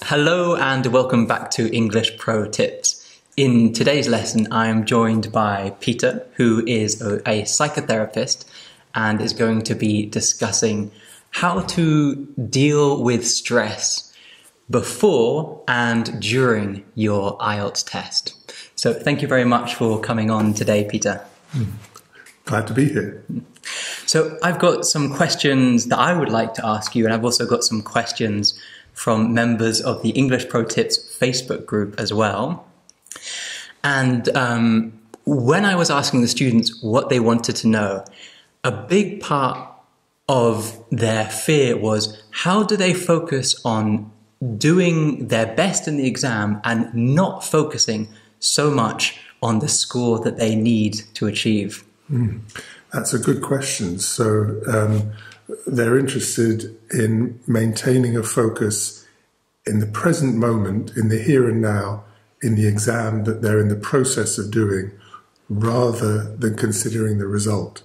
Hello and welcome back to English Pro Tips. In today's lesson, I am joined by Peter, who is a psychotherapist and is going to be discussing how to deal with stress before and during your IELTS test. So thank you very much for coming on today, Peter. Glad to be here. So I've got some questions that I would like to ask you, and I've also got some questions from members of the English Pro Tips Facebook group as well. And when I was asking the students what they wanted to know, a big part of their fear was how do they focus on doing their best in the exam and not focusing so much on the score that they need to achieve? That's a good question. So they're interested in maintaining a focus in the present moment, in the here and now, in the exam that they're in the process of doing, rather than considering the result.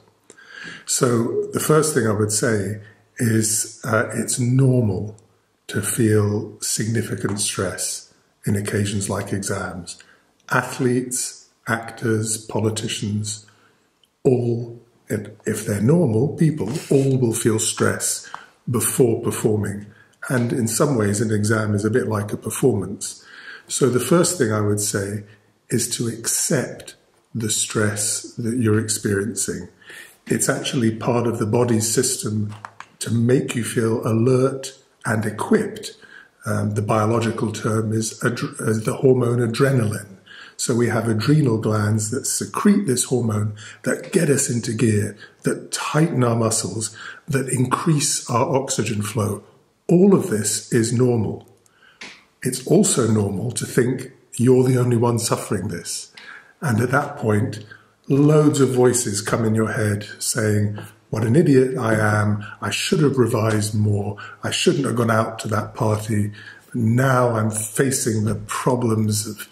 So the first thing I would say is it's normal to feel significant stress in occasions like exams. Athletes, actors, politicians, all, if they're normal people, all will feel stress before performing. And in some ways, an exam is a bit like a performance. So the first thing I would say is to accept the stress that you're experiencing. It's actually part of the body's system to make you feel alert and equipped. The biological term is the hormone adrenaline. So we have adrenal glands that secrete this hormone, that get us into gear, that tighten our muscles, that increase our oxygen flow. All of this is normal. It's also normal to think you're the only one suffering this. And at that point, loads of voices come in your head saying, what an idiot I am, I should have revised more, I shouldn't have gone out to that party, now I'm facing the problems of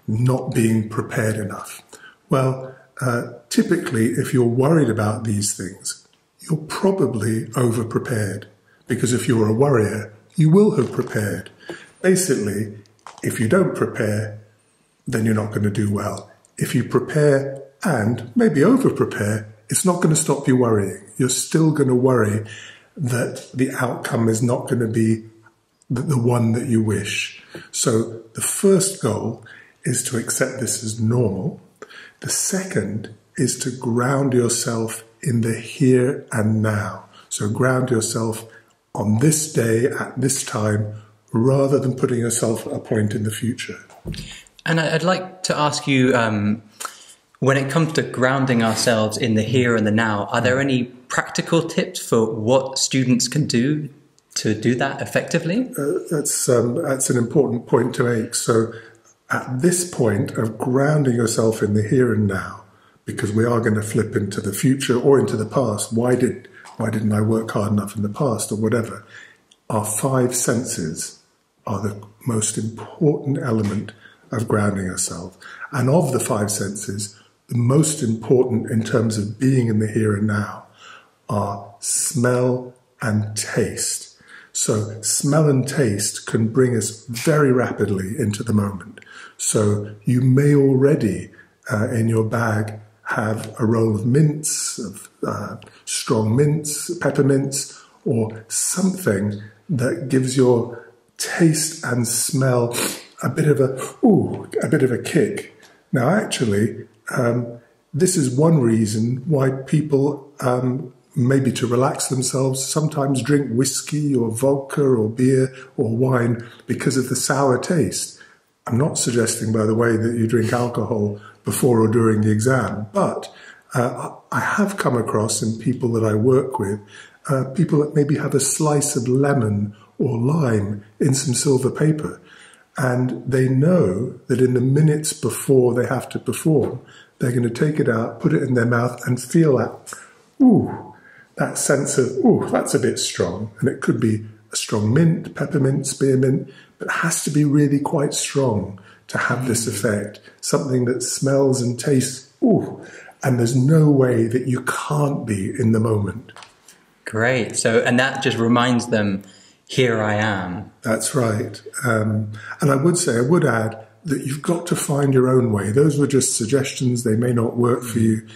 not being prepared enough. Well, typically, if you're worried about these things, you're probably over-prepared, because if you're a worrier, you will have prepared. Basically, if you don't prepare, then you're not going to do well. If you prepare and maybe over-prepare, it's not going to stop you worrying. You're still going to worry that the outcome is not going to be the one that you wish. So the first goal is to accept this as normal. The second is to ground yourself in the here and now. So ground yourself on this day at this time, rather than putting yourself at a point in the future. And I'd like to ask you, when it comes to grounding ourselves in the here and the now, are there any practical tips for what students can do to do that effectively? That's an important point to make. So at this point of grounding yourself in the here and now, because we are going to flip into the future or into the past, why didn't I work hard enough in the past or whatever, our five senses are the most important element of grounding ourselves. And of the five senses, the most important in terms of being in the here and now are smell and taste. So smell and taste can bring us very rapidly into the moment. So you may already in your bag have a roll of mints, of strong mints, peppermints, or something that gives your taste and smell a bit of a kick. Now, actually, this is one reason why people, maybe to relax themselves, sometimes drink whiskey or vodka or beer or wine because of the sour taste. I'm not suggesting, by the way, that you drink alcohol before or during the exam, but I have come across in people that I work with, people that maybe have a slice of lemon or lime in some silver paper, and they know that in the minutes before they have to perform, they're going to take it out, put it in their mouth and feel that sense of, that's a bit strong. And it could be a strong mint, peppermint, spearmint, but it has to be really quite strong to have this effect. Something that smells and tastes, and there's no way that you can't be in the moment. Great. So, and that just reminds them, here I am. That's right. And I would add that you've got to find your own way. Those were just suggestions. They may not work for you.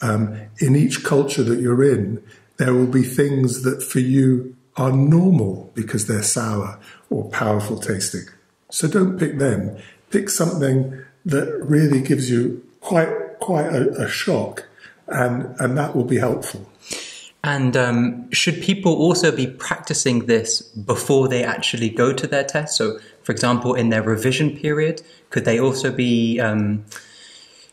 In each culture that you're in, there will be things that for you are normal because they're sour or powerful tasting. So don't pick them. Pick something that really gives you quite a shock, and that will be helpful. And should people also be practicing this before they actually go to their test? So, for example, in their revision period, could they also be,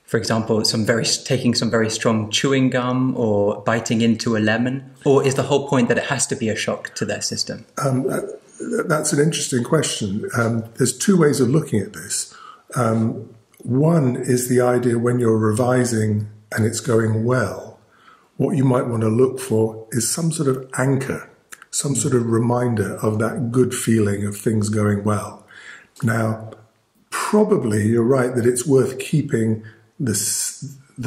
for example, taking some very strong chewing gum or biting into a lemon? Or is the whole point that it has to be a shock to their system? That's an interesting question. There's two ways of looking at this. One is the idea when you're revising and it's going well, what you might want to look for is some sort of anchor, some sort of reminder of that good feeling of things going well. Now, probably you're right that it's worth keeping the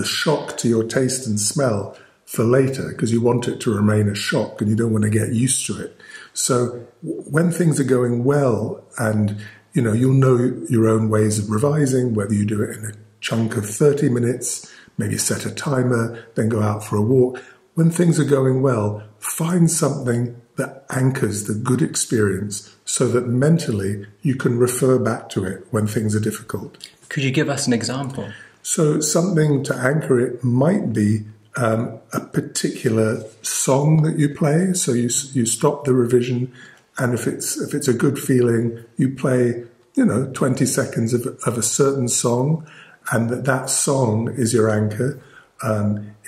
shock to your taste and smell for later because you want it to remain a shock and you don't want to get used to it. So when things are going well and you'll know your own ways of revising, whether you do it in a chunk of 30 minutes, maybe set a timer, then go out for a walk. When things are going well, find something that anchors the good experience so that mentally you can refer back to it when things are difficult. Could you give us an example? So something to anchor it might be a particular song that you play. So you stop the revision, and if it's a good feeling, you play 20 seconds of a certain song, and that song is your anchor.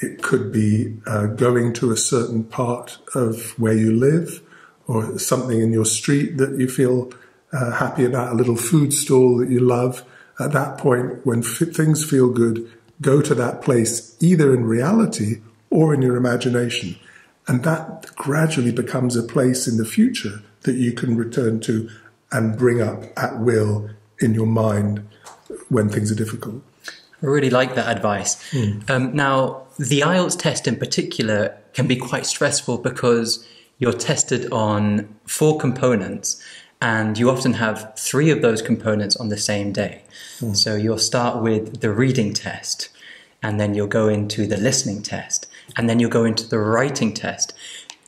It could be going to a certain part of where you live, or something in your street that you feel happy about, a little food stall that you love. At that point, when things feel good, go to that place, either in reality or in your imagination. And that gradually becomes a place in the future that you can return to and bring up at will in your mind when things are difficult. I really like that advice. Now, the IELTS test in particular can be quite stressful because you're tested on 4 components and you often have 3 of those components on the same day. So you'll start with the reading test, and then you'll go into the listening test, and then you'll go into the writing test.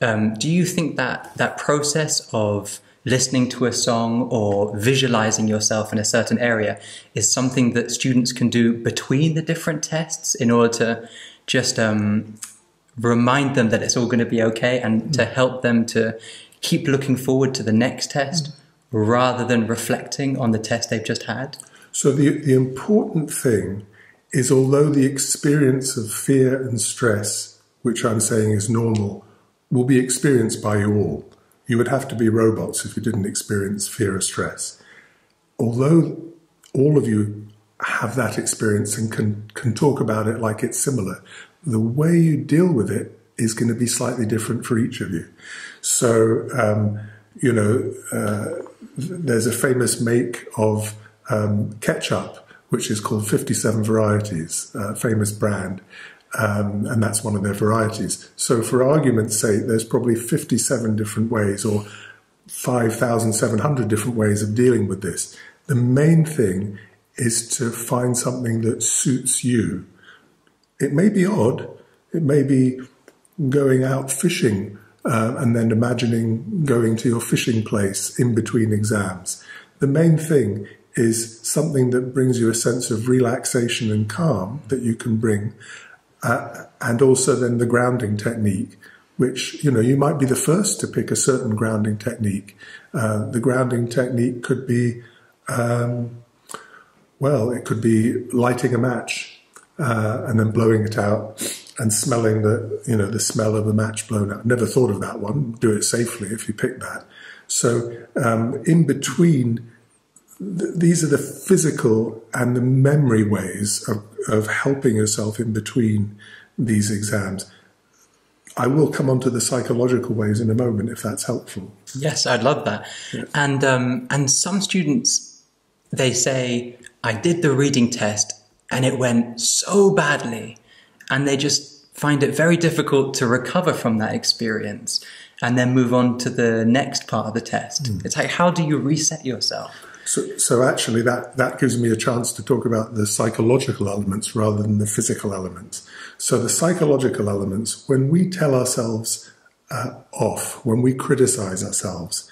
Do you think that process of listening to a song or visualizing yourself in a certain area is something that students can do between the different tests in order to just remind them that it's all going to be okay and to help them to keep looking forward to the next test rather than reflecting on the test they've just had? So the important thing is, although the experience of fear and stress, which I'm saying is normal, will be experienced by you all. You would have to be robots if you didn't experience fear or stress. Although all of you have that experience and can talk about it like it's similar, the way you deal with it is going to be slightly different for each of you. So, there's a famous make of ketchup, which is called 57 Varieties, famous brand. And that's one of their varieties. So for argument's sake, there's probably 57 different ways or 5,700 different ways of dealing with this. The main thing is to find something that suits you. It may be odd. It may be going out fishing and then imagining going to your fishing place in between exams. The main thing is something that brings you a sense of relaxation and calm that you can bring. And also then the grounding technique, which, you might be the first to pick a certain grounding technique. The grounding technique could be, it could be lighting a match and then blowing it out and smelling the smell of the match blown out. Never thought of that one. Do it safely if you pick that. So in between, these are the physical and the memory ways of helping yourself in between these exams. I will come on to the psychological ways in a moment if that's helpful. Yes, I'd love that. Yeah. And some students, they say, I did the reading test and it went so badly, and they just find it very difficult to recover from that experience. and then move on to the next part of the test. It's like, how do you reset yourself? So actually that gives me a chance to talk about the psychological elements rather than the physical elements. So the psychological elements, when we tell ourselves off, when we criticize ourselves,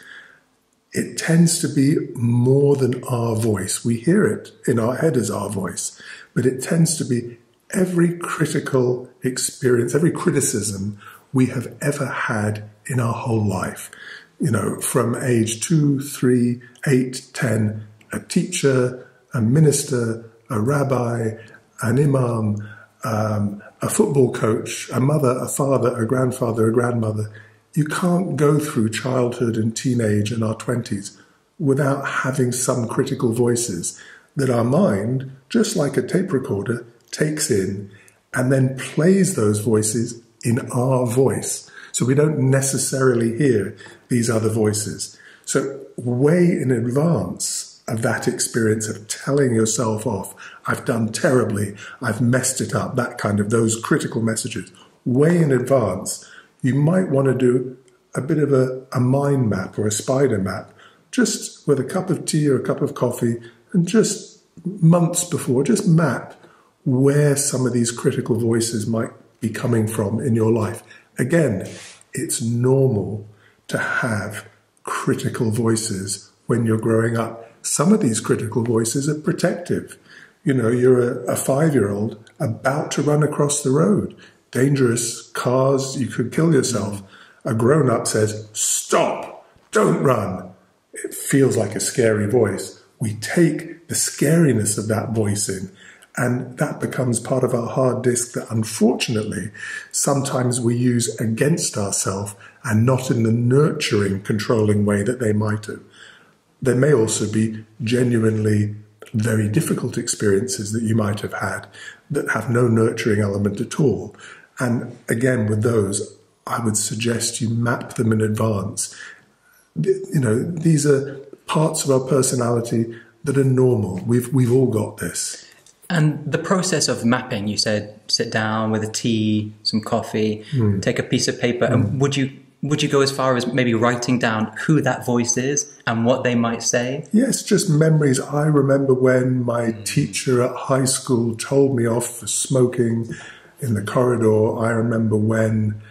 it tends to be more than our voice. We hear it in our head as our voice, but it tends to be every critical experience, every criticism we have ever had in our whole life. You know, from age 2, 3, 8, 10, a teacher, a minister, a rabbi, an imam, a football coach, a mother, a father, a grandfather, a grandmother. You can't go through childhood and teenage and our 20s without having some critical voices that our mind, just like a tape recorder, takes in and then plays those voices in our voice. So we don't necessarily hear these other voices. So way in advance of that experience of telling yourself off, I've done terribly, I've messed it up, that kind of those critical messages, way in advance, you might want to do a bit of a mind map or a spider map, just with a cup of tea or a cup of coffee, and just months before, just map where some of these critical voices might be coming from in your life. Again, it's normal to have critical voices when you're growing up. Some of these critical voices are protective. You know, you're a 5-year-old about to run across the road. Dangerous cars, you could kill yourself. A grown-up says, stop, don't run. It feels like a scary voice. We take the scariness of that voice in, and that becomes part of our hard disk that unfortunately sometimes we use against ourselves and not in the nurturing, controlling way that they might have. There may also be genuinely very difficult experiences that you might have had that have no nurturing element at all. And again, with those, I would suggest you map them in advance. You know, these are parts of our personality that are normal. We've all got this. And the process of mapping, you said, sit down with a tea, some coffee, take a piece of paper. And would you go as far as maybe writing down who that voice is and what they might say? Yes, just memories. I remember when my teacher at high school told me off for smoking in the corridor. I remember when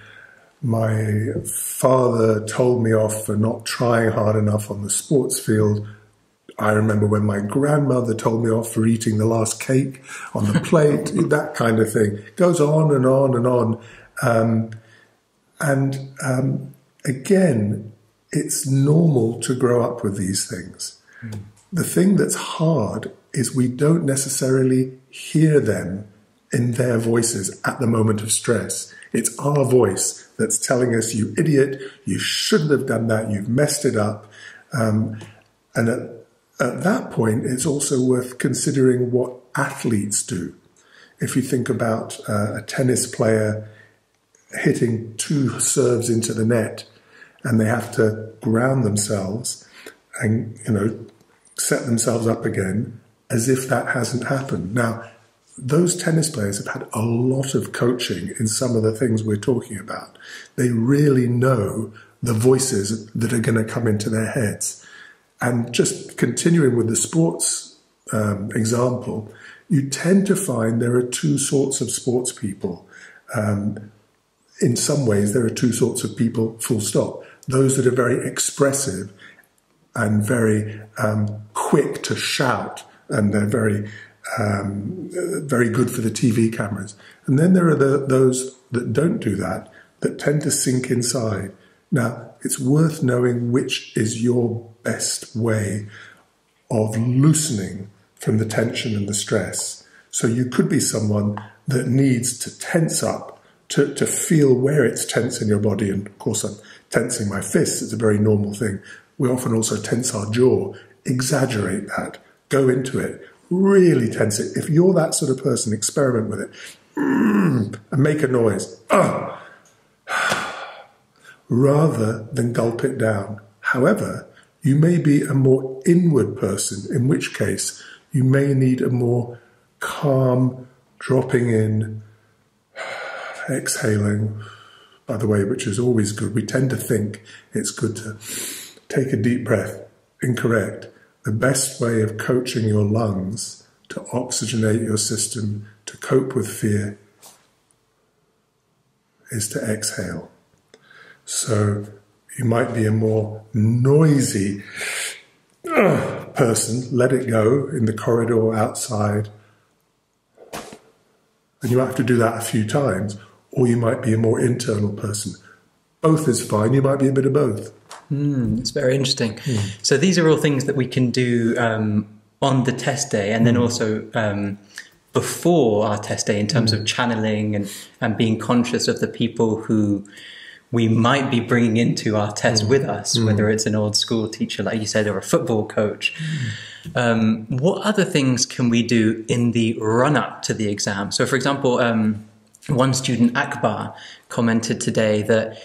my father told me off for not trying hard enough on the sports field. I remember when my grandmother told me off for eating the last cake on the plate, that kind of thing. It goes on and on and on. Again, it's normal to grow up with these things. The thing that's hard is we don't necessarily hear them in their voices at the moment of stress. It's our voice that's telling us, you idiot, you shouldn't have done that, you've messed it up. And at that point, it's also worth considering what athletes do. If you think about a tennis player hitting 2 serves into the net and they have to ground themselves and, you know, set themselves up again as if that hasn't happened. Now, those tennis players have had a lot of coaching in some of the things we're talking about. They really know the voices that are going to come into their heads. And just continuing with the sports example, you tend to find there are 2 sorts of sports people. In some ways, there are 2 sorts of people, full stop. Those that are very expressive and very quick to shout, and they're very good for the TV cameras. And then there are those that don't do that, that tend to sink inside. Now, it's worth knowing which is your best way of loosening from the tension and the stress. So you could be someone that needs to tense up, to feel where it's tense in your body. And of course, I'm tensing my fists. It's a very normal thing. We often also tense our jaw. Exaggerate that. Go into it. Really tense it. If you're that sort of person, experiment with it. And make a noise. Rather than gulp it down. However, you may be a more inward person, in which case you may need a more calm, dropping in, exhaling, by the way, which is always good. We tend to think it's good to take a deep breath. Incorrect. The best way of coaching your lungs to oxygenate your system, to cope with fear, is to exhale. So you might be a more noisy person, let it go in the corridor outside, and you have to do that a few times, or you might be a more internal person. Both is fine. You might be a bit of both. It's very interesting. So these are all things that we can do on the test day, and then also before our test day in terms of channeling and being conscious of the people who we might be bringing into our test with us, whether it's an old school teacher, like you said, or a football coach. What other things can we do in the run-up to the exam? So, for example, one student, Akbar, commented today that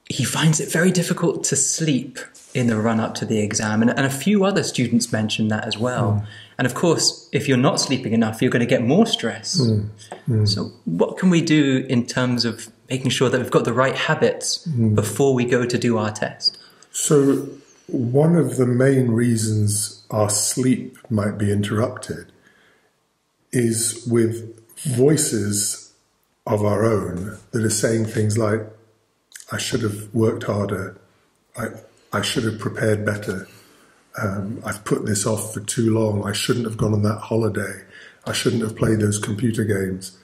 he finds it very difficult to sleep in the run-up to the exam. And a few other students mentioned that as well. And of course, if you're not sleeping enough, you're going to get more stress. So what can we do in terms of making sure that we've got the right habits before we go to do our test? So one of the main reasons our sleep might be interrupted is with voices of our own that are saying things like, I should have worked harder, I should have prepared better, I've put this off for too long, I shouldn't have gone on that holiday, I shouldn't have played those computer games.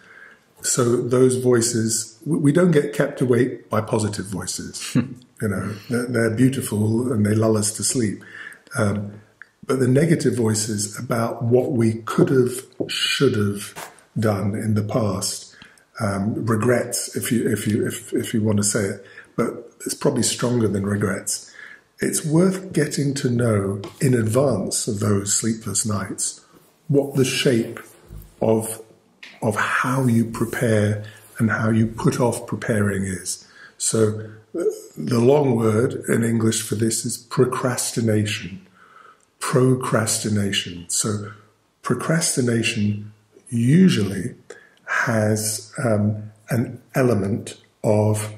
So those voices, we don't get kept awake by positive voices. They're beautiful and they lull us to sleep. But the negative voices about what we could have, should have done in the past, regrets, if you want to say it, but it's probably stronger than regrets. It's worth getting to know in advance of those sleepless nights what the shape of how you prepare and how you put off preparing is. So the long word in English for this is procrastination. Procrastination. So procrastination usually has an element of,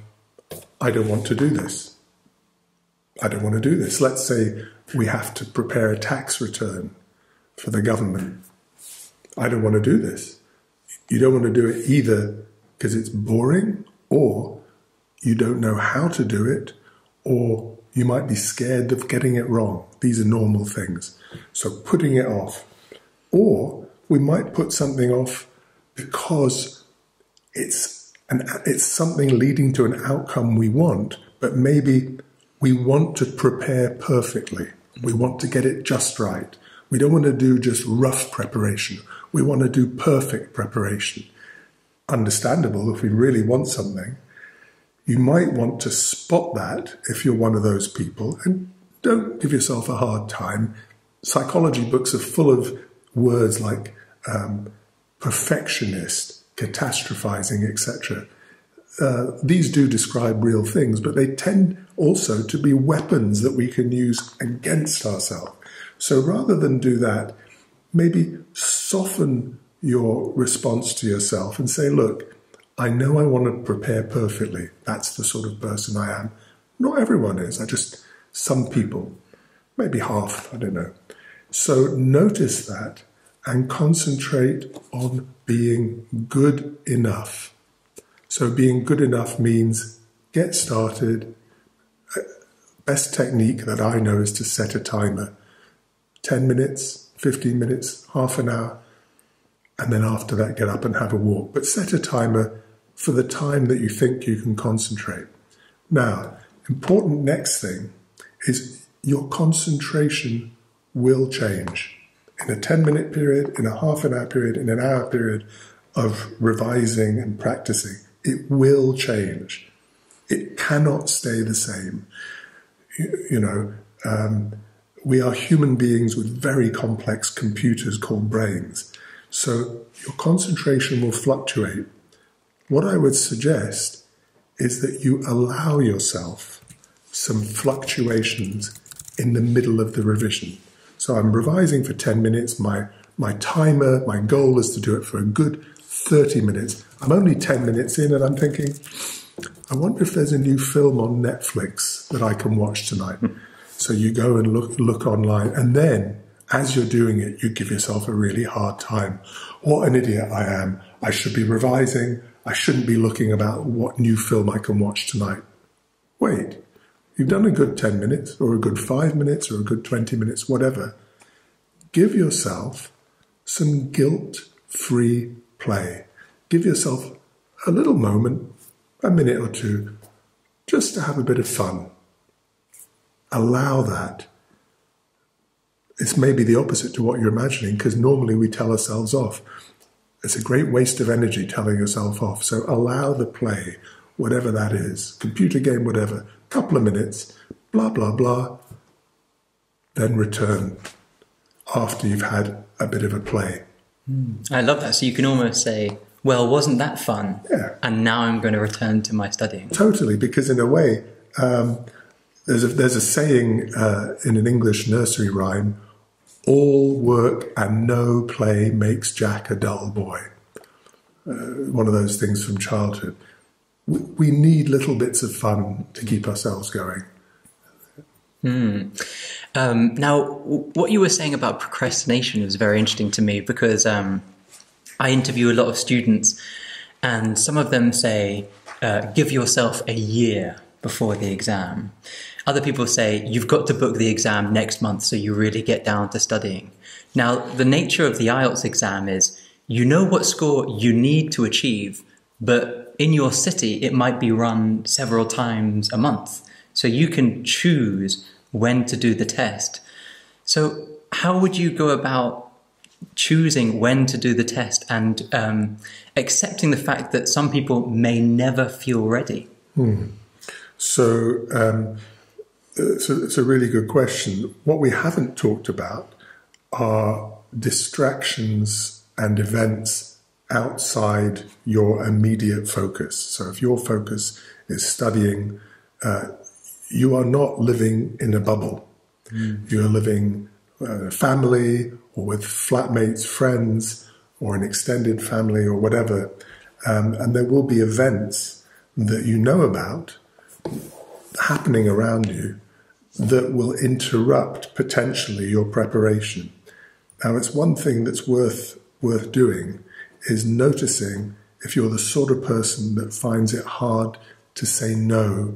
I don't want to do this. I don't want to do this. Let's say we have to prepare a tax return for the government. I don't want to do this. You don't want to do it either because it's boring, or you don't know how to do it, or you might be scared of getting it wrong. These are normal things. So putting it off. Or we might put something off because it's something leading to an outcome we want, but maybe we want to prepare perfectly. We want to get it just right. We don't want to do just rough preparation. We want to do perfect preparation. Understandable if we really want something. You might want to spot that if you're one of those people, and don't give yourself a hard time. Psychology books are full of words like perfectionist, catastrophizing, etc. These do describe real things, but they tend also to be weapons that we can use against ourselves. So rather than do that, maybe soften your response to yourself and say, look, I know I want to prepare perfectly. That's the sort of person I am. Not everyone is. Some people, maybe half, I don't know. So notice that and concentrate on being good enough. So being good enough means get started. Best technique that I know is to set a timer. 10 minutes, 15 minutes, half an hour, and then after that get up and have a walk. But set a timer for the time that you think you can concentrate. Now, important next thing is your concentration will change. In a 10-minute period, in a half an hour period, in an hour period of revising and practicing, it will change. It cannot stay the same. We are human beings with very complex computers called brains. So your concentration will fluctuate. What I would suggest is that you allow yourself some fluctuations in the middle of the revision. So I'm revising for 10 minutes. My timer, my goal is to do it for a good 30 minutes. I'm only 10 minutes in and I'm thinking, I wonder if there's a new film on Netflix that I can watch tonight. So you go and look online, and then as you're doing it, you give yourself a really hard time. What an idiot I am. I should be revising. I shouldn't be looking about what new film I can watch tonight. Wait, you've done a good 10 minutes or a good 5 minutes or a good 20 minutes, whatever. Give yourself some guilt-free play. Give yourself a little moment, a minute or two, just to have a bit of fun. Allow that. It's maybe the opposite to what you're imagining, because normally we tell ourselves off. It's a great waste of energy telling yourself off. So allow the play, whatever that is, computer game, whatever, couple of minutes, blah, blah, blah, then return after you've had a bit of a play. I love that. So you can almost say, well, wasn't that fun? Yeah. And now I'm going to return to my studying. Totally, because in a way, there's a saying in an English nursery rhyme, all work and no play makes Jack a dull boy. One of those things from childhood. We need little bits of fun to keep ourselves going. Now, what you were saying about procrastination was very interesting to me, because I interview a lot of students, and some of them say, give yourself a year before the exam. Other people say, you've got to book the exam next month so you really get down to studying. Now, the nature of the IELTS exam is, you know what score you need to achieve, but in your city, it might be run several times a month. So you can choose when to do the test. So how would you go about choosing when to do the test and accepting the fact that some people may never feel ready? So it's a really good question. What we haven't talked about are distractions and events outside your immediate focus. So if your focus is studying, you are not living in a bubble. You're living family or with flatmates, friends, or an extended family or whatever. And there will be events that you know about happening around you that will interrupt potentially your preparation. Now, it's one thing that's worth doing is noticing if you're the sort of person that finds it hard to say no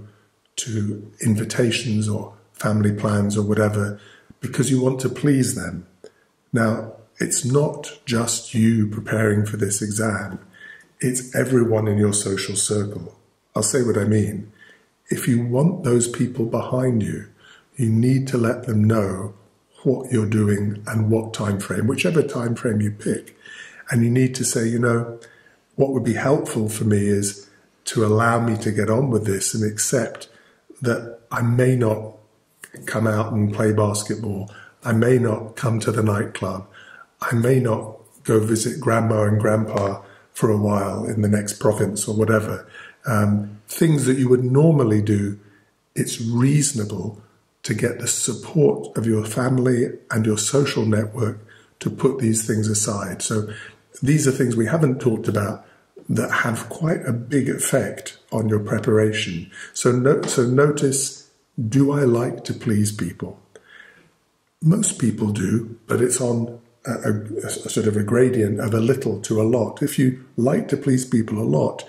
to invitations or family plans or whatever because you want to please them. Now, it's not just you preparing for this exam. It's everyone in your social circle. I'll say what I mean. If you want those people behind you, you need to let them know what you're doing and what time frame, whichever time frame you pick. And you need to say, you know, what would be helpful for me is to allow me to get on with this and accept that I may not come out and play basketball. I may not come to the nightclub. I may not go visit grandma and grandpa for a while in the next province or whatever. Things that you would normally do, it's reasonable to get the support of your family and your social network to put these things aside. So these are things we haven't talked about that have quite a big effect on your preparation. So notice, do I like to please people? Most people do, but it's on a sort of a gradient of a little to a lot. If you like to please people a lot,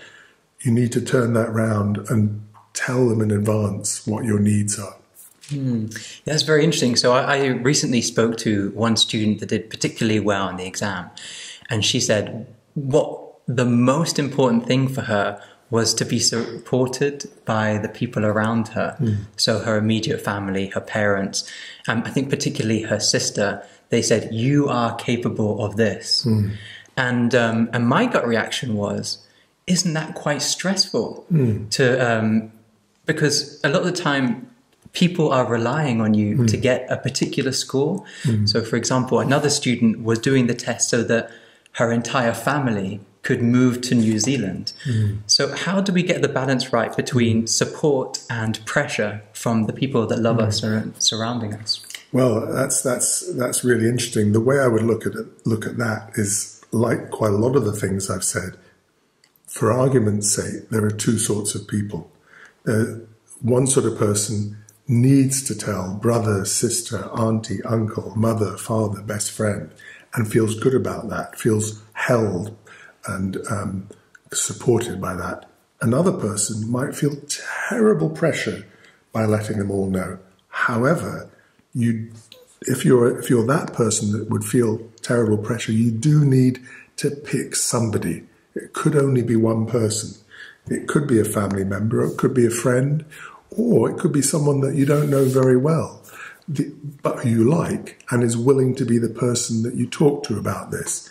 you need to turn that round and tell them in advance what your needs are. That's very interesting. So I recently spoke to one student that did particularly well in the exam, and she said what the most important thing for her was to be supported by the people around her. So her immediate family, her parents, I think particularly her sister. They said, you are capable of this. And my gut reaction was, isn't that quite stressful? Because a lot of the time, people are relying on you to get a particular score. So, for example, another student was doing the test so that her entire family could move to New Zealand. So how do we get the balance right between support and pressure from the people that love us or surrounding us? Well, that's really interesting. The way I would look at that is like quite a lot of the things I've said. for argument's sake, there are two sorts of people. One sort of person needs to tell brother, sister, auntie, uncle, mother, father, best friend, and feels good about that, feels held and supported by that. Another person might feel terrible pressure by letting them all know. However, if you're that person that would feel terrible pressure, you do need to pick somebody. It could only be one person. It could be a family member, it could be a friend, or it could be someone that you don't know very well, but who you like and is willing to be the person that you talk to about this.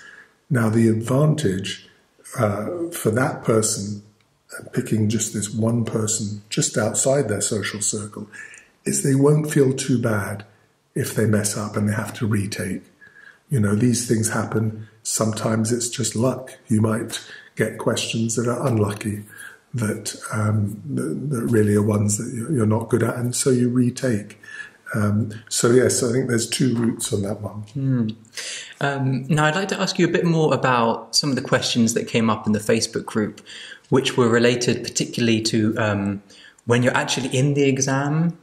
Now, the advantage for that person, picking just this one person just outside their social circle, is they won't feel too bad if they mess up and they have to retake. You know, these things happen. Sometimes it's just luck. You might get questions that are unlucky, that really are ones that you're not good at, and so you retake. So yes, I think there's two routes on that one. Now, I'd like to ask you a bit more about some of the questions that came up in the Facebook group, which were related particularly to when you're actually in the exam.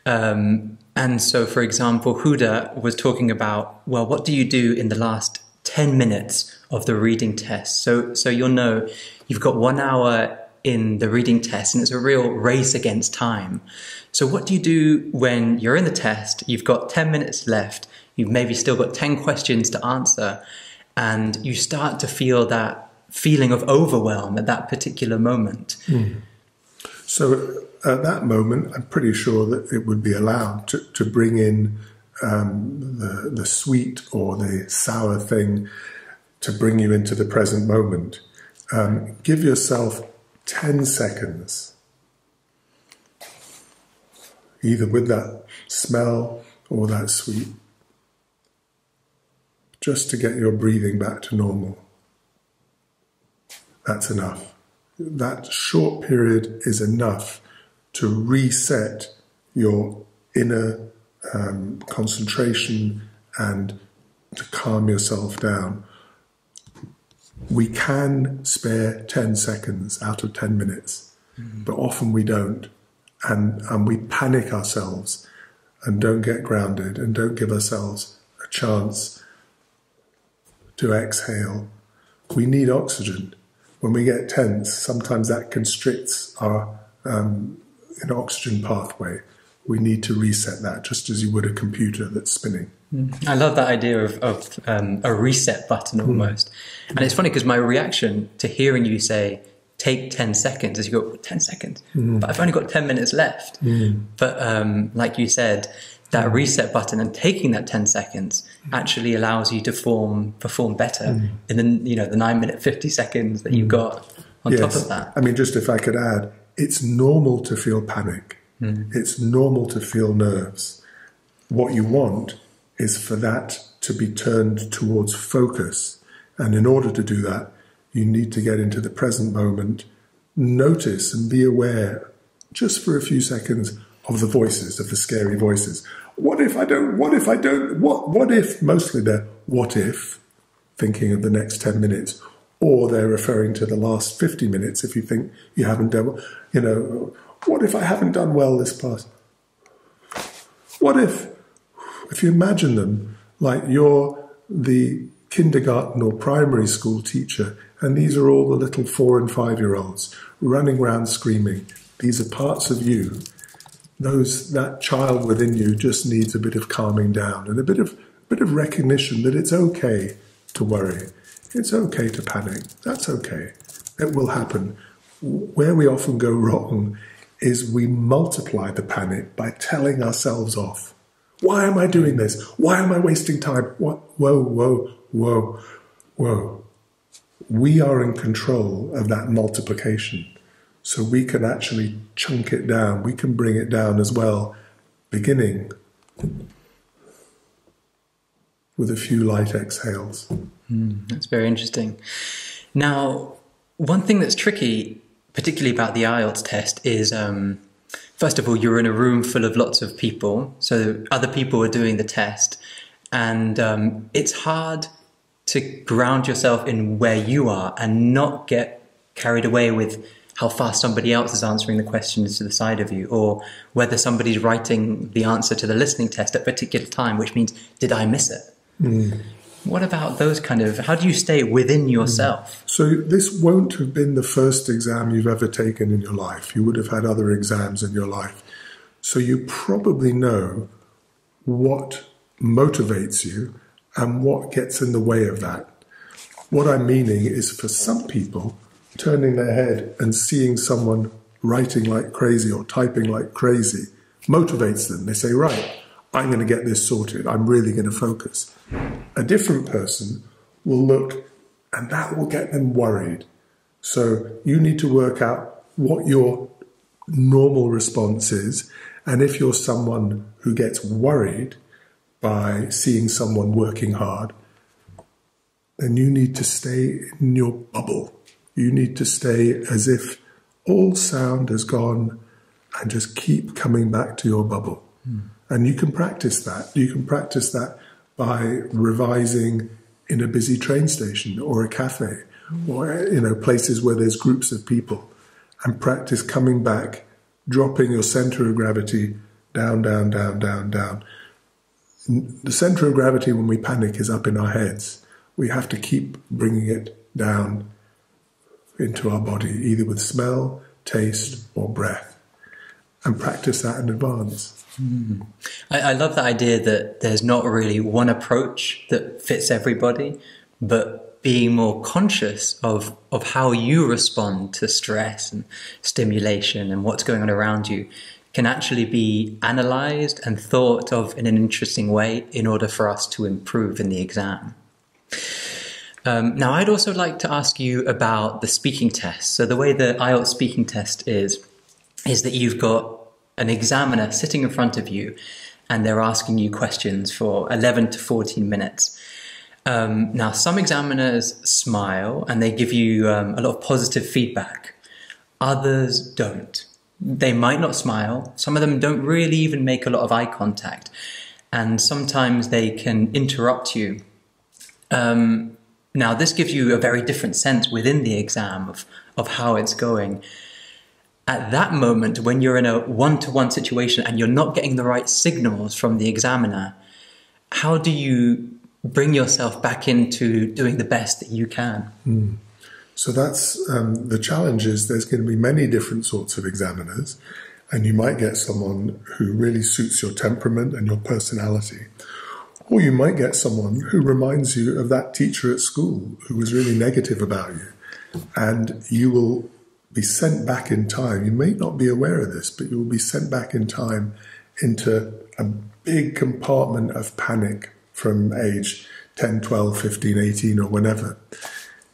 And so, for example, Huda was talking about, well, what do you do in the last 10 minutes of the reading test? So you'll know you've got 1 hour in the reading test and it's a real race against time. So what do you do when you're in the test, you've got 10 minutes left, you've maybe still got 10 questions to answer, and you start to feel that feeling of overwhelm at that particular moment? So at that moment, I'm pretty sure that it would be allowed to bring in the sweet or the sour thing to bring you into the present moment. Give yourself 10 seconds, either with that smell or that sweet, just to get your breathing back to normal. That's enough. That short period is enough to reset your inner concentration and to calm yourself down. We can spare 10 seconds out of 10 minutes, but often we don't. And we panic ourselves and don't get grounded and don't give ourselves a chance to exhale. We need oxygen. When we get tense, sometimes that constricts our oxygen pathway. We need to reset that, just as you would a computer that's spinning. I love that idea of a reset button almost. And it's funny because my reaction to hearing you say, take 10 seconds, is you go, 10 seconds? But I've only got 10 minutes left. But like you said, that reset button and taking that 10 seconds actually allows you to perform better in the 9 minute 50 seconds that you've got on top of that. I mean, just if I could add, it's normal to feel panic. It's normal to feel nerves. What you want is for that to be turned towards focus. And in order to do that, you need to get into the present moment, notice and be aware, just for a few seconds, of the voices, of the scary voices. What if I don't? What if I don't? What if? Mostly they're what if, thinking of the next 10 minutes, or they're referring to the last 50 minutes if you think you haven't done, what if I haven't done well this past? What if you imagine them like you're the kindergarten or primary school teacher, and these are all the little 4 and 5-year-olds running around screaming. These are parts of you. That child within you just needs a bit of calming down and a bit of recognition that it's okay to worry. It's okay to panic. That's okay. It will happen. Where we often go wrong is we multiply the panic by telling ourselves off. Why am I doing this? Why am I wasting time? What? Whoa. We are in control of that multiplication. So we can actually chunk it down. We can bring it down as well, beginning with a few light exhales. That's very interesting. Now, one thing that's tricky, particularly about the IELTS test, is, first of all, you're in a room full of lots of people. So other people are doing the test. And it's hard to ground yourself in where you are and not get carried away with how fast somebody else is answering the questions to the side of you, or whether somebody's writing the answer to the listening test at a particular time, which means, did I miss it? What about those how do you stay within yourself? So this won't have been the first exam you've ever taken in your life. You would have had other exams in your life. So you probably know what motivates you and what gets in the way of that. What I'm meaning is, for some people, turning their head and seeing someone writing like crazy or typing like crazy motivates them. They say, right, I'm going to get this sorted. I'm really going to focus. A different person will look, and that will get them worried. So you need to work out what your normal response is. And if you're someone who gets worried by seeing someone working hard, then you need to stay in your bubble. You need to stay as if all sound has gone and just keep coming back to your bubble. And you can practice that. You can practice that by revising in a busy train station or a cafe or, places where there's groups of people, and practice coming back, dropping your center of gravity down, down, down, down, down. The center of gravity when we panic is up in our heads. We have to keep bringing it down into our body, either with smell, taste, or breath, and practice that in advance. I love the idea that there's not really one approach that fits everybody, but being more conscious of how you respond to stress and stimulation and what's going on around you can actually be analysed and thought of in an interesting way in order for us to improve in the exam. Now, I'd also like to ask you about the speaking test. So the way the IELTS speaking test is that you've got an examiner sitting in front of you and they're asking you questions for 11 to 14 minutes. Now, some examiners smile and they give you a lot of positive feedback. Others don't. They might not smile. Some of them don't really even make a lot of eye contact. And sometimes they can interrupt you. Now, this gives you a very different sense within the exam of how it's going. At that moment, when you're in a one-to-one situation and you're not getting the right signals from the examiner, how do you bring yourself back into doing the best that you can? So that's the challenge. Is there's going to be many different sorts of examiners, and you might get someone who really suits your temperament and your personality. Or you might get someone who reminds you of that teacher at school who was really negative about you. And you will be sent back in time. You may not be aware of this, but you will be sent back in time into a big compartment of panic from age 10, 12, 15, 18 or whenever.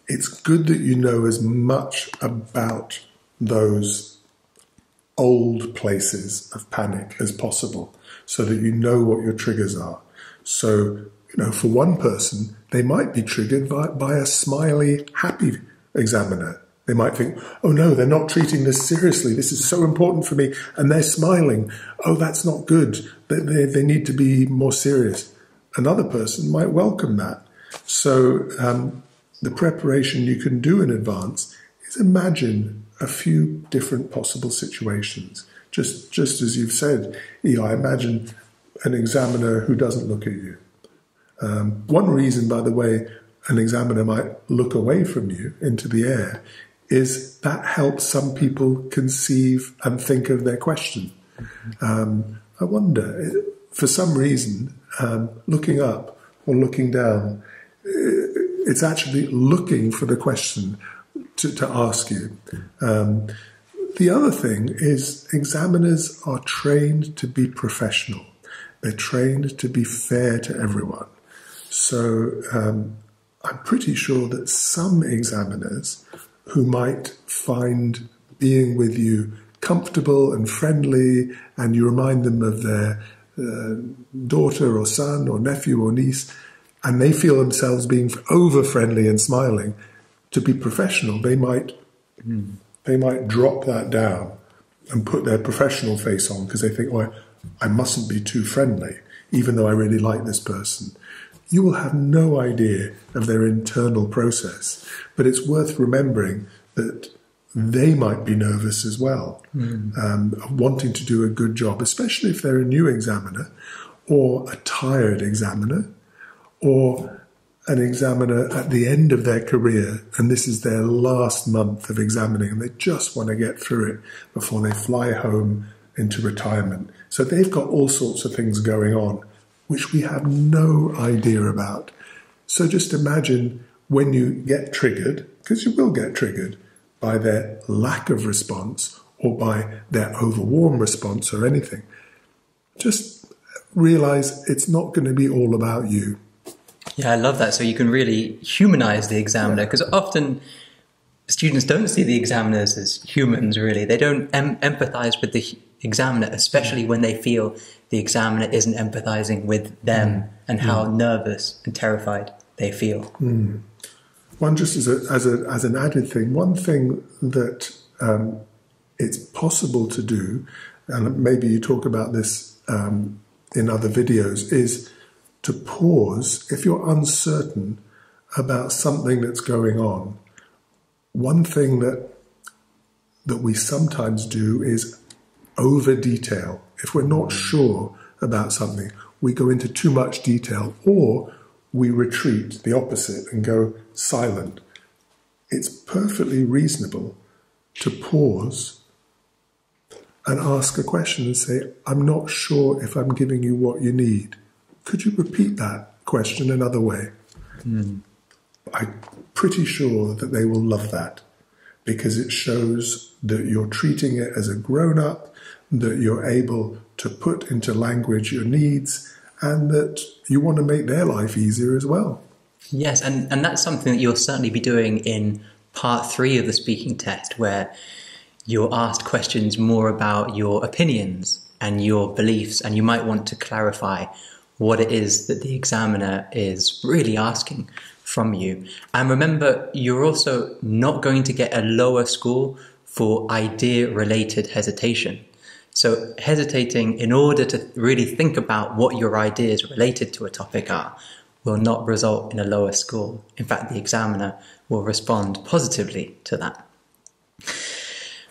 It's good that you know as much about those old places of panic as possible so that you know what your triggers are. So, for one person, they might be triggered by a smiley, happy examiner. They might think, oh no, they're not treating this seriously. This is so important for me. And they're smiling. Oh, that's not good. They need to be more serious. Another person might welcome that. So the preparation you can do in advance is imagine a few different possible situations. Just as you've said, Eli, imagine an examiner who doesn't look at you. One reason, by the way, an examiner might look away from you into the air is that helps some people conceive and think of their question. I wonder, for some reason, looking up or looking down, it's actually looking for the question to ask you. The other thing is examiners are trained to be professional. They're trained to be fair to everyone. So I'm pretty sure that some examiners who might find being with you comfortable and friendly, and you remind them of their daughter or son or nephew or niece, and they feel themselves being over-friendly and smiling, to be professional, they might drop that down and put their professional face on because they think, oh, I mustn't be too friendly, even though I really like this person. You will have no idea of their internal process, but it's worth remembering that they might be nervous as well, wanting to do a good job, especially if they're a new examiner or a tired examiner or an examiner at the end of their career, and this is their last month of examining and they just want to get through it before they fly home into retirement. So they've got all sorts of things going on which we have no idea about. So just imagine when you get triggered, because you will get triggered by their lack of response or by their overwarm response or anything, just realize it's not going to be all about you. Yeah, I love that. So you can really humanize the examiner, because often students don't see the examiners as humans, really. They don't empathize with the examiner, especially when they feel the examiner isn't empathizing with them and how nervous and terrified they feel. One, just as an added thing, one thing that it's possible to do, and maybe you talk about this in other videos, is to pause if you're uncertain about something that's going on. One thing that we sometimes do is over-detail. If we're not sure about something, we go into too much detail, or we retreat, the opposite, and go silent. It's perfectly reasonable to pause and ask a question and say, I'm not sure if I'm giving you what you need. Could you repeat that question another way? I'm pretty sure that they will love that, because it shows that you're treating it as a grown-up, that you're able to put into language your needs, and that you want to make their life easier as well. Yes, and that's something that you'll certainly be doing in part 3 of the speaking test, where you're asked questions more about your opinions and your beliefs, and you might want to clarify what it is that the examiner is really asking from you. And remember, you're also not going to get a lower score for idea-related hesitation. So hesitating in order to really think about what your ideas related to a topic are will not result in a lower score. In fact, the examiner will respond positively to that.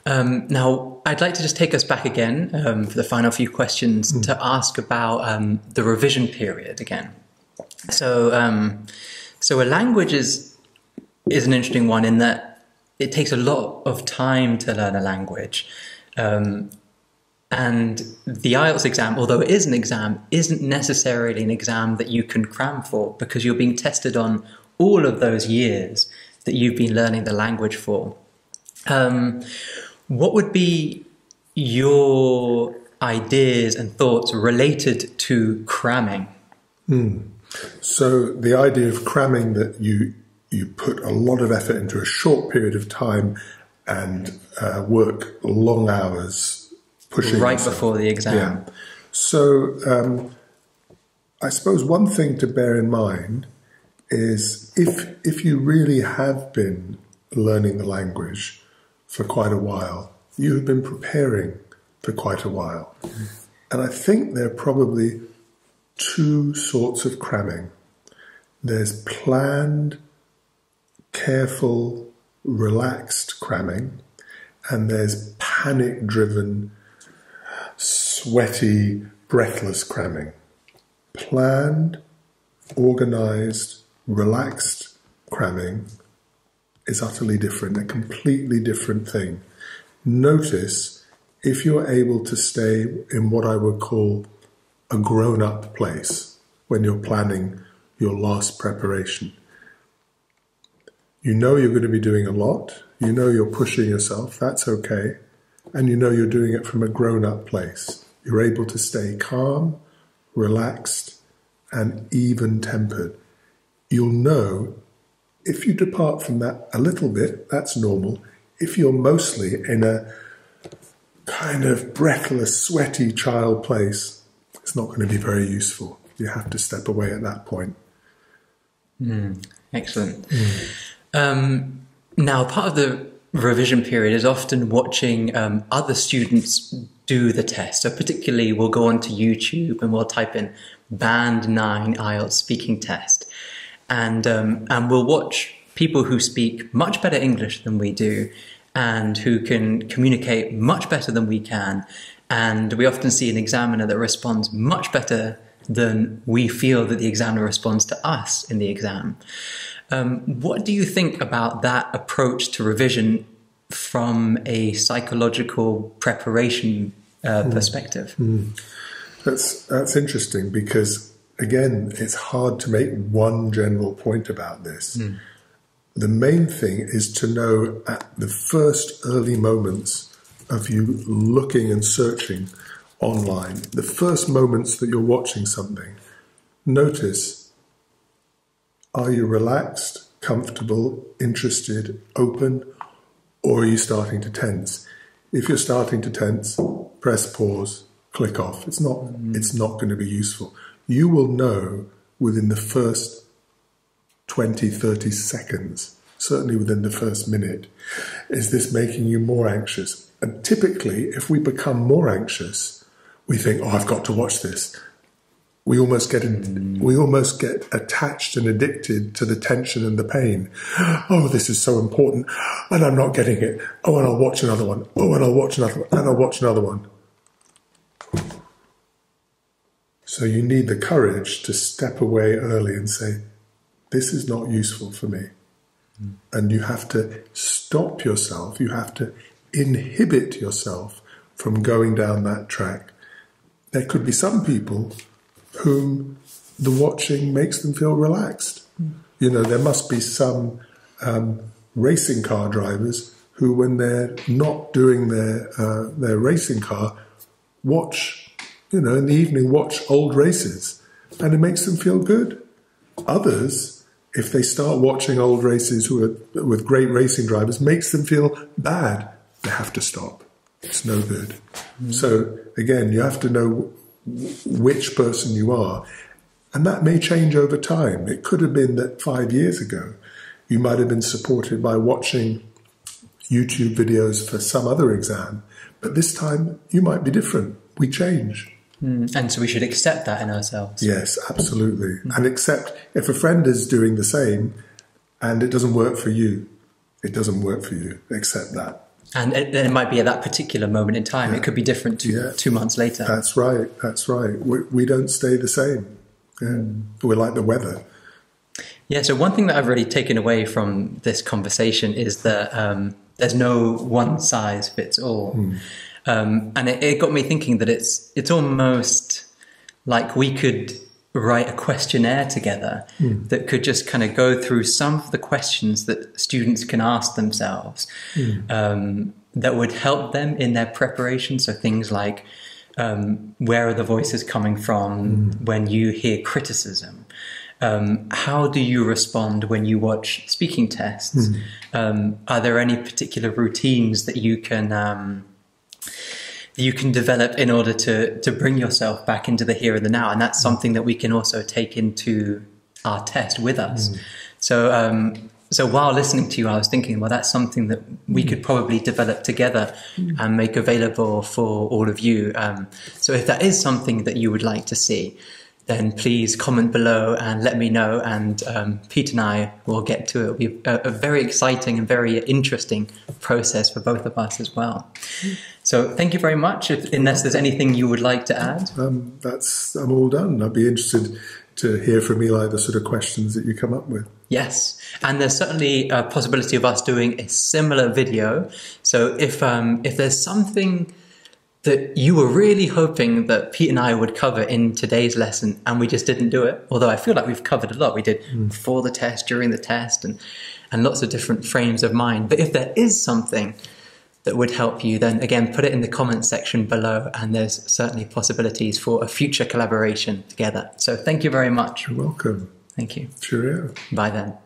Now, I'd like to just take us back again for the final few questions to ask about the revision period again. So a language is an interesting one in that it takes a lot of time to learn a language. And the IELTS exam, although it is an exam, isn't necessarily an exam that you can cram for, because you're being tested on all of those years that you've been learning the language for. What would be your ideas and thoughts related to cramming? So the idea of cramming, that you put a lot of effort into a short period of time and work long hours, pushing right yourself before the exam. Yeah. So I suppose one thing to bear in mind is if you really have been learning the language for quite a while, you have been preparing for quite a while. And I think there are probably 2 sorts of cramming. There's planned, careful, relaxed cramming, and there's panic-driven, sweaty, breathless cramming. Planned, organised, relaxed cramming is utterly different, a completely different thing. Notice if you're able to stay in what I would call a grown-up place when you're planning your last preparation. You know you're going to be doing a lot, you know you're pushing yourself, that's okay, and you know you're doing it from a grown-up place. You're able to stay calm, relaxed, and even-tempered. You'll know if you depart from that a little bit, that's normal. If you're mostly in a kind of breathless, sweaty child place, it's not going to be very useful. You have to step away at that point. Excellent. Now, part of the revision period is often watching other students do the test. So particularly we'll go onto YouTube and we'll type in Band 9 IELTS speaking test. And we'll watch people who speak much better English than we do and who can communicate much better than we can. And we often see an examiner that responds much better than we feel that the examiner responds to us in the exam. What do you think about that approach to revision from a psychological preparation perspective? That's interesting because, again, it's hard to make one general point about this. The main thing is to know at the first early moments of you looking and searching online, the first moments that you're watching something, notice, are you relaxed, comfortable, interested, open, or are you starting to tense? If you're starting to tense, press pause, click off. It's not going to be useful. You will know within the first 20, 30 seconds, certainly within the first minute, is this making you more anxious? And typically, if we become more anxious, we think, oh, I've got to watch this. We almost get attached and addicted to the tension and the pain. Oh, this is so important, and I'm not getting it. Oh, and I'll watch another one. Oh, and I'll watch another one, and I'll watch another one. So you need the courage to step away early and say, this is not useful for me. And you have to stop yourself. You have to inhibit yourself from going down that track. There could be some people whom the watching makes them feel relaxed. You know, there must be some racing car drivers who, when they're not doing their racing car, watch, you know, in the evening, watch old races, and it makes them feel good. Others, if they start watching old races with great racing drivers, makes them feel bad. They have to stop. It's no good. So again, you have to know which person you are, and that may change over time. It could have been that 5 years ago you might have been supported by watching YouTube videos for some other exam, but this time you might be different. We change. And so we should accept that in ourselves. Yes, absolutely. And accept if a friend is doing the same and it doesn't work for you, it doesn't work for you. Accept that. And it might be at that particular moment in time. It could be different 2 months later. That's right. That's right. We don't stay the same. We're like the weather. Yeah, so one thing that I've really taken away from this conversation is that there's no one size fits all. And it got me thinking that it's almost like we could write a questionnaire together that could just kind of go through some of the questions that students can ask themselves that would help them in their preparation. So things like, where are the voices coming from when you hear criticism? How do you respond when you watch speaking tests? Are there any particular routines that you can develop in order to bring yourself back into the here and the now? And that's something that we can also take into our test with us. So while listening to you, I was thinking, well, that's something that we could probably develop together and make available for all of you. So if that is something that you would like to see, then please comment below and let me know. And Pete and I will get to it. It'll be a very exciting and very interesting process for both of us as well. So thank you very much. Unless there's anything you would like to add. I'm all done. I'd be interested to hear from Eli the sort of questions that you come up with. Yes, and there's certainly a possibility of us doing a similar video. So if there's something that you were really hoping that Pete and I would cover in today's lesson and we just didn't do it, although I feel like we've covered a lot. We did before the test, during the test, and lots of different frames of mind. But if there is something that would help you, then again, put it in the comment section below, and there's certainly possibilities for a future collaboration together. So thank you very much. You're welcome. Thank you. Cheerio. Bye then.